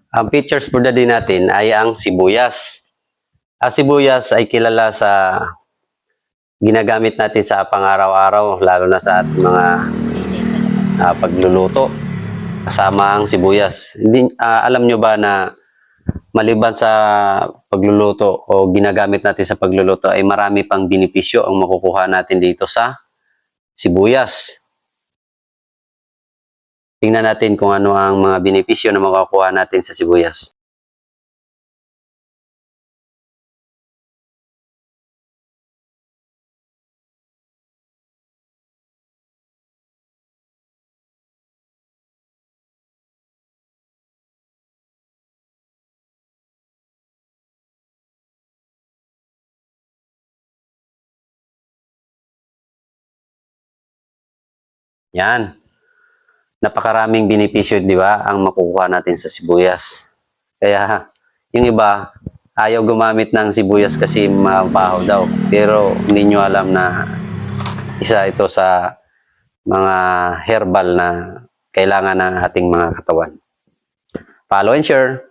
Ang features for the day natin ay ang sibuyas. Ang sibuyas ay kilala sa ginagamit natin sa pang-araw-araw, lalo na sa ating mga pagluluto. Kasama ang sibuyas. Alam nyo ba na maliban sa pagluluto o ginagamit natin sa pagluluto ay marami pang benepisyo ang makukuha natin dito sa sibuyas. Tingnan natin kung ano ang mga benepisyo na makukuha natin sa sibuyas. Yan. Napakaraming benepisyo, di ba, ang makukuha natin sa sibuyas. Kaya, yung iba, ayaw gumamit ng sibuyas kasi mabaho daw. Pero, hindi nyo alam na isa ito sa mga herbal na kailangan ng ating mga katawan. Follow and share.